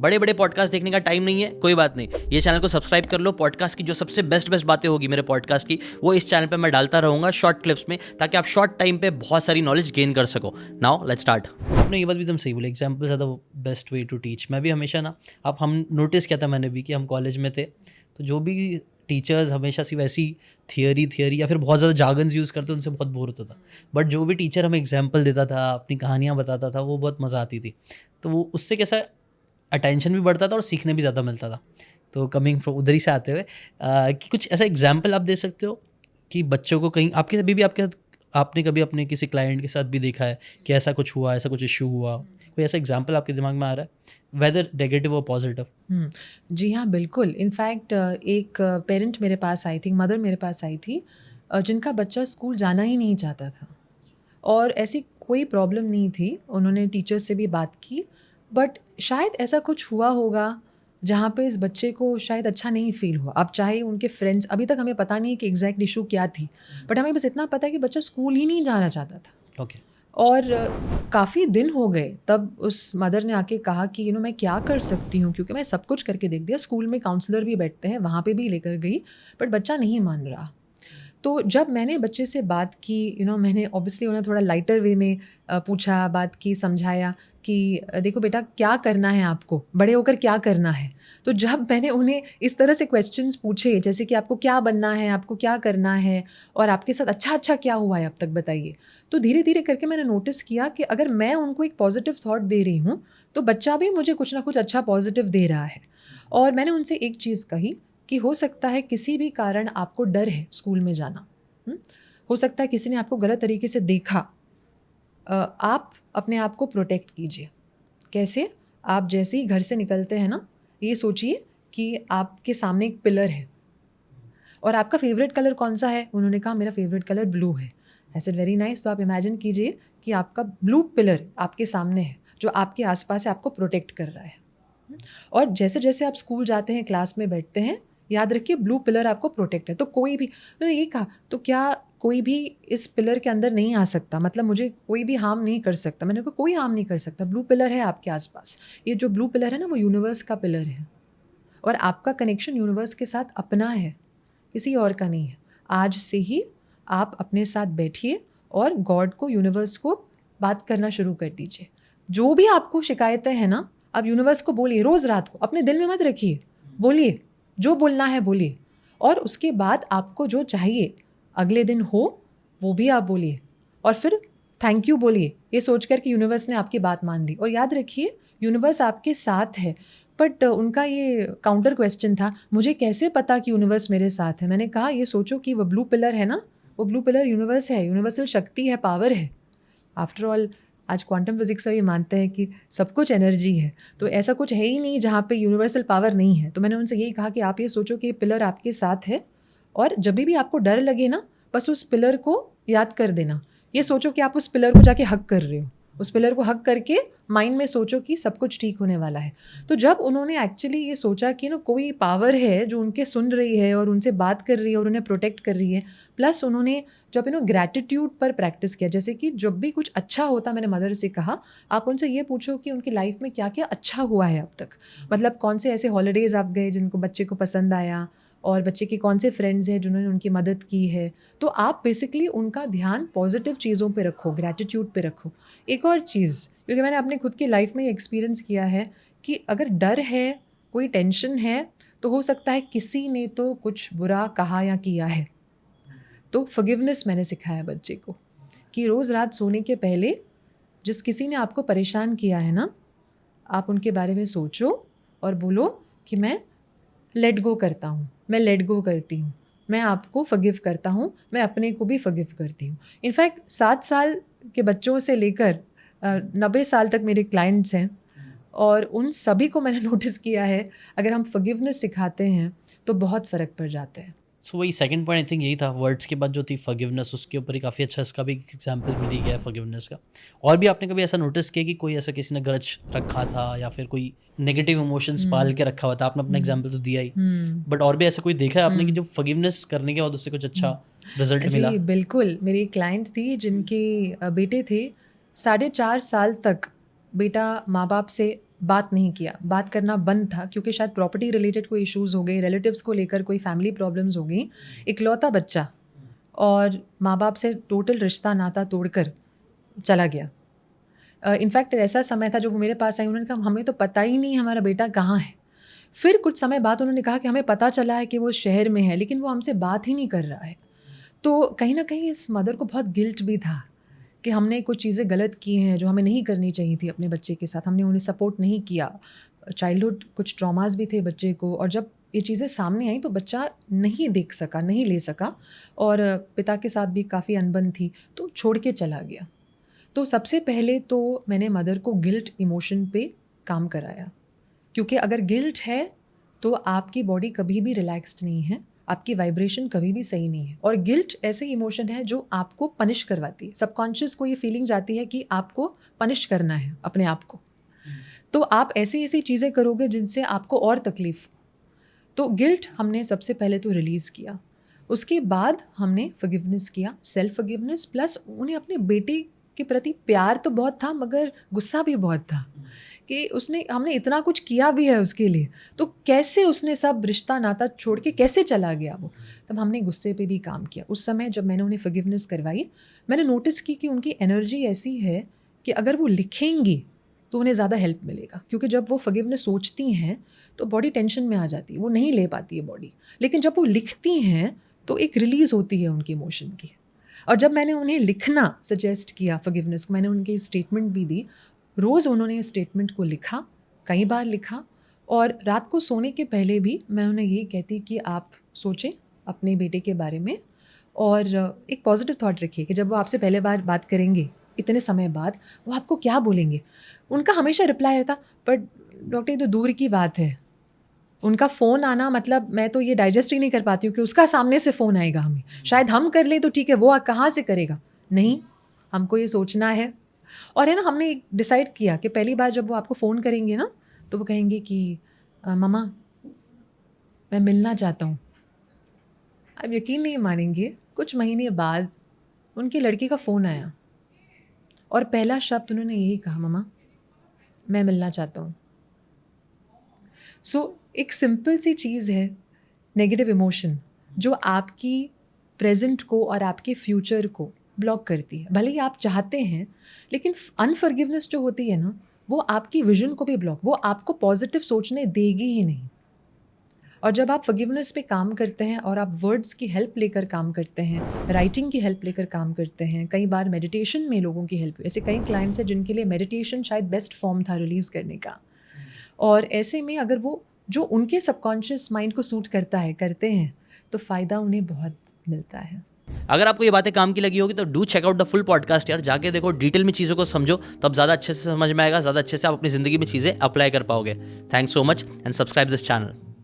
बड़े बड़े पॉडकास्ट देखने का टाइम नहीं है, कोई बात नहीं, ये चैनल को सब्सक्राइब कर लो। पॉडकास्ट की जो सबसे बेस्ट बातें होगी मेरे पॉडकास्ट की, वो इस चैनल पे मैं डालता रहूँगा शॉर्ट क्लिप्स में, ताकि आप शॉर्ट टाइम पे बहुत सारी नॉलेज गेन कर सको। Now let's start. आपने ये बात भी एकदम सही बोली, examples are the best way to teach. मैं भी हमेशा ना, अब हम नोटिस किया था मैंने भी कि हम कॉलेज में थे तो जो भी टीचर्स हमेशा सिर्फ ऐसी थियरी या फिर बहुत ज़्यादा जार्गन्स यूज़ करते उनसे बहुत बोर होता था। बट जो भी टीचर हमें एग्जाम्पल देता था, अपनी कहानियाँ बताता था, वो बहुत मज़ा आती थी। तो वो उससे कैसा अटेंशन भी बढ़ता था और सीखने भी ज़्यादा मिलता था। तो कमिंग फ्रॉम उधर ही से आते हुए कि कुछ ऐसा एग्जाम्पल आप दे सकते हो कि बच्चों को कहीं आपके अभी भी आपके साथ, आपने कभी अपने किसी क्लाइंट के साथ भी देखा है कि ऐसा कुछ हुआ, ऐसा कुछ इशू हुआ, कोई ऐसा एग्जाम्पल आपके दिमाग में आ रहा है, वेदर नेगेटिव और पॉजिटिव? जी हाँ, बिल्कुल। इनफैक्ट एक पेरेंट मेरे पास आई थी, मदर मेरे पास आई थी, जिनका बच्चा स्कूल जाना ही नहीं चाहता था और ऐसी कोई प्रॉब्लम नहीं थी। उन्होंने टीचर से भी बात की, बट शायद ऐसा कुछ हुआ होगा जहाँ पे इस बच्चे को शायद अच्छा नहीं फ़ील हुआ। अब चाहे उनके फ्रेंड्स, अभी तक हमें पता नहीं है कि एग्ज़ैक्ट इश्यू क्या थी, बट हमें बस इतना पता है कि बच्चा स्कूल ही नहीं जाना चाहता था। ओके। और काफ़ी दिन हो गए, तब उस मदर ने आके कहा कि मैं क्या कर सकती हूँ, क्योंकि मैं सब कुछ करके देख दिया, स्कूल में काउंसलर भी बैठते हैं, वहाँ पे भी लेकर गई, बट बच्चा नहीं मान रहा। तो जब मैंने बच्चे से बात की, मैंने ऑब्वियसली उन्हें थोड़ा लाइटर वे में पूछा, बात की, समझाया कि देखो बेटा, क्या करना है आपको, बड़े होकर क्या करना है। तो जब मैंने उन्हें इस तरह से क्वेश्चंस पूछे, जैसे कि आपको क्या बनना है, आपको क्या करना है, और आपके साथ अच्छा क्या हुआ है अब तक, बताइए। तो धीरे धीरे करके मैंने नोटिस किया कि अगर मैं उनको एक पॉजिटिव थॉट दे रही हूँ, तो बच्चा भी मुझे कुछ ना कुछ अच्छा पॉजिटिव दे रहा है। और मैंने उनसे एक चीज़ कही कि हो सकता है किसी भी कारण आपको डर है स्कूल में जाना, हो सकता है किसी ने आपको गलत तरीके से देखा, आप अपने आप को प्रोटेक्ट कीजिए। कैसे? आप जैसे ही घर से निकलते हैं ना, ये सोचिए कि आपके सामने एक पिलर है और आपका फेवरेट कलर कौन सा है? उन्होंने कहा मेरा फेवरेट कलर ब्लू है। I said very nice. तो आप इमेजिन कीजिए कि आपका ब्लू पिलर आपके सामने है, जो आपके आसपास है, आपको प्रोटेक्ट कर रहा है। और जैसे जैसे आप स्कूल जाते हैं, क्लास में बैठते हैं, याद रखिए ब्लू पिलर आपको प्रोटेक्ट है। तो कोई भी, उन्होंने ये कहा, तो क्या कोई भी इस पिलर के अंदर नहीं आ सकता, मतलब मुझे कोई भी हार्म नहीं कर सकता? मैंने कहा कोई हार्म नहीं कर सकता, ब्लू पिलर है आपके आसपास। ये जो ब्लू पिलर है ना, वो यूनिवर्स का पिलर है और आपका कनेक्शन यूनिवर्स के साथ अपना है, किसी और का नहीं है। आज से ही आप अपने साथ बैठिए और गॉड को, यूनिवर्स को बात करना शुरू कर दीजिए। जो भी आपको शिकायतें हैं ना, आप यूनिवर्स को बोलिए, रोज़ रात को, अपने दिल में मत रखिए, बोलिए, जो बोलना है बोलिए। और उसके बाद आपको जो चाहिए अगले दिन हो, वो भी आप बोलिए, और फिर थैंक यू बोलिए, ये सोचकर कि यूनिवर्स ने आपकी बात मान ली। और याद रखिए, यूनिवर्स आपके साथ है। बट उनका ये काउंटर क्वेश्चन था, मुझे कैसे पता कि यूनिवर्स मेरे साथ है? मैंने कहा ये सोचो कि वो ब्लू पिलर है ना, वो ब्लू पिलर यूनिवर्स है, यूनिवर्सल शक्ति है, पावर है। आफ्टर ऑल आज क्वांटम फिजिक्स ये मानते हैं कि सब कुछ एनर्जी है, तो ऐसा कुछ है ही नहीं जहाँ पे यूनिवर्सल पावर नहीं है। तो मैंने उनसे यही कहा कि आप ये सोचो कि ये पिलर आपके साथ है, और जब भी आपको डर लगे ना, बस उस पिलर को याद कर देना। ये सोचो कि आप उस पिलर को जाके हग कर रहे हो, उस पिलर को हग करके माइंड में सोचो कि सब कुछ ठीक होने वाला है। तो जब उन्होंने एक्चुअली ये सोचा कि कोई पावर है जो उनके सुन रही है और उनसे बात कर रही है और उन्हें प्रोटेक्ट कर रही है, प्लस उन्होंने जब ग्रैटिट्यूड पर प्रैक्टिस किया, जैसे कि जब भी कुछ अच्छा होता, मैंने मदर से कहा आप उनसे ये पूछो कि उनकी लाइफ में क्या क्या अच्छा हुआ है अब तक, मतलब कौन से ऐसे हॉलीडेज़ आप गए जिनको बच्चे को पसंद आया, और बच्चे के कौन से फ्रेंड्स हैं जिन्होंने उनकी मदद की है। तो आप बेसिकली उनका ध्यान पॉजिटिव चीज़ों पे रखो, ग्रैटिट्यूड पे रखो। एक और चीज़, क्योंकि मैंने अपने खुद की लाइफ में एक्सपीरियंस किया है कि अगर डर है, कोई टेंशन है, तो हो सकता है किसी ने तो कुछ बुरा कहा या किया है। तो फॉरगिवनेस मैंने सिखाया बच्चे को कि रोज़ रात सोने के पहले जिस किसी ने आपको परेशान किया है ना, आप उनके बारे में सोचो और बोलो कि मैं लेट गो करता हूँ, मैं लेट गो करती हूँ, मैं आपको फॉरगिव करता हूँ, मैं अपने को भी फॉरगिव करती हूँ। इनफैक्ट 7 साल के बच्चों से लेकर 90 साल तक मेरे क्लाइंट्स हैं, और उन सभी को मैंने नोटिस किया है, अगर हम फॉरगिवनेस सिखाते हैं तो बहुत फ़र्क पड़ जाता है। सो वही सेकंड पॉइंट आई थिंक यही था, वर्ड्स के बाद जो थी फॉरगिवनेस, उसके ऊपर ही काफ़ी अच्छा इसका भी एग्जांपल मिल ही गया फॉरगिवनेस का। और भी आपने कभी ऐसा नोटिस किया कि कोई ऐसा किसी ने ग्रज रखा था या फिर कोई नेगेटिव इमोशंस पाल के रखा हुआ था? आपने अपना एग्जांपल तो दिया ही, बट और भी ऐसा कोई देखा है आपने कि जो फॉरगिवनेस करने के बाद उससे कुछ अच्छा रिजल्ट मिला? जी बिल्कुल, मेरी एक क्लाइंट थी जिनके बेटे थे, 4.5 साल तक बेटा माँ बाप से बात नहीं किया, बात करना बंद था क्योंकि शायद प्रॉपर्टी रिलेटेड कोई इश्यूज़ हो गए, रिलेटिव्स को लेकर कोई फैमिली प्रॉब्लम्स हो गई। इकलौता बच्चा और माँ बाप से टोटल रिश्ता नाता तोड़कर चला गया। इनफैक्ट ऐसा समय था जब वो मेरे पास आई, उन्होंने कहा हमें तो पता ही नहीं हमारा बेटा कहाँ है। फिर कुछ समय बाद उन्होंने कहा कि हमें पता चला है कि वो शहर में है, लेकिन वो हमसे बात ही नहीं कर रहा है। तो कहीं ना कहीं इस मदर को बहुत गिल्ट भी था कि हमने कुछ चीज़ें गलत की हैं जो हमें नहीं करनी चाहिए थी अपने बच्चे के साथ, हमने उन्हें सपोर्ट नहीं किया। चाइल्डहुड कुछ ट्रॉमास भी थे बच्चे को, और जब ये चीज़ें सामने आई तो बच्चा नहीं देख सका, नहीं ले सका, और पिता के साथ भी काफ़ी अनबन थी, तो छोड़ के चला गया। तो सबसे पहले तो मैंने मदर को गिल्ट इमोशन पे काम कराया, क्योंकि अगर गिल्ट है तो आपकी बॉडी कभी भी रिलैक्स्ड नहीं है, आपकी वाइब्रेशन कभी भी सही नहीं है। और गिल्ट ऐसे इमोशन है जो आपको पनिश करवाती है। सबकॉन्शियस को ये फीलिंग जाती है कि आपको पनिश करना है अपने आप को, तो आप ऐसी ऐसी चीज़ें करोगे जिनसे आपको और तकलीफ हो। तो गिल्ट हमने सबसे पहले तो रिलीज़ किया, उसके बाद हमने फॉरगिवनेस किया, सेल्फ फॉरगिवनेस, प्लस उन्हें अपने बेटे के प्रति प्यार तो बहुत था मगर गुस्सा भी बहुत था कि हमने इतना कुछ किया भी है उसके लिए, तो कैसे उसने सब रिश्ता नाता छोड़ के कैसे चला गया वो। तब हमने गुस्से पे भी काम किया। उस समय जब मैंने उन्हें फॉरगिवनेस करवाई, मैंने नोटिस की कि उनकी एनर्जी ऐसी है कि अगर वो लिखेंगी तो उन्हें ज़्यादा हेल्प मिलेगा, क्योंकि जब वो फॉरगिवनेस सोचती हैं तो बॉडी टेंशन में आ जाती है, वो नहीं ले पाती है बॉडी। लेकिन जब वो लिखती हैं तो एक रिलीज़ होती है उनकी इमोशन की। और जब मैंने उन्हें लिखना सजेस्ट किया फॉरगिवनेस को, मैंने उनकी स्टेटमेंट भी दी। रोज़ उन्होंने इस स्टेटमेंट को लिखा, कई बार लिखा, और रात को सोने के पहले भी मैं उन्हें यही कहती कि आप सोचें अपने बेटे के बारे में और एक पॉजिटिव थॉट रखिए कि जब वो आपसे पहले बार बात करेंगे इतने समय बाद, वो आपको क्या बोलेंगे। उनका हमेशा रिप्लाई रहता, पर डॉक्टर ये तो दूर की बात है, उनका फ़ोन आना मतलब मैं तो ये डाइजेस्ट ही नहीं कर पाती हूँ कि उसका सामने से फ़ोन आएगा हमें, शायद हम कर ले तो ठीक है, वो कहाँ से करेगा। नहीं, हमको ये सोचना है। और है ना, हमने एक डिसाइड किया कि पहली बार जब वो आपको फ़ोन करेंगे ना तो वो कहेंगे कि मम्मा मैं मिलना चाहता हूँ। आप यकीन नहीं मानेंगे, कुछ महीने बाद उनकी लड़की का फ़ोन आया और पहला शब्द उन्होंने यही कहा, मम्मा मैं मिलना चाहता हूँ। सो एक सिंपल सी चीज़ है, नेगेटिव इमोशन, जो आपकी प्रेजेंट को और आपके फ्यूचर को ब्लॉक करती है। भले ही आप चाहते हैं, लेकिन अनफॉरगिवनेस जो होती है ना, वो आपकी विजन को भी ब्लॉक, वो आपको पॉजिटिव सोचने देगी ही नहीं। और जब आप फॉरगिवनेस पे काम करते हैं और आप वर्ड्स की हेल्प लेकर काम करते हैं, राइटिंग की हेल्प लेकर काम करते हैं, कई बार मेडिटेशन में लोगों की हेल्प, ऐसे कई क्लाइंट्स हैं जिनके लिए मेडिटेशन शायद बेस्ट फॉर्म था रिलीज़ करने का। और ऐसे में अगर वो जो उनके सबकॉन्शियस माइंड को सूट करता है करते हैं तो फ़ायदा उन्हें बहुत मिलता है। अगर आपको ये बातें काम की लगी होगी तो do check out the full podcast यार, जाके देखो, डिटेल में चीज़ों को समझो, तब ज़्यादा अच्छे से समझ में आएगा, ज़्यादा अच्छे से आप अपनी ज़िंदगी में चीज़ें अप्लाई कर पाओगे। Thanks so much and subscribe this channel.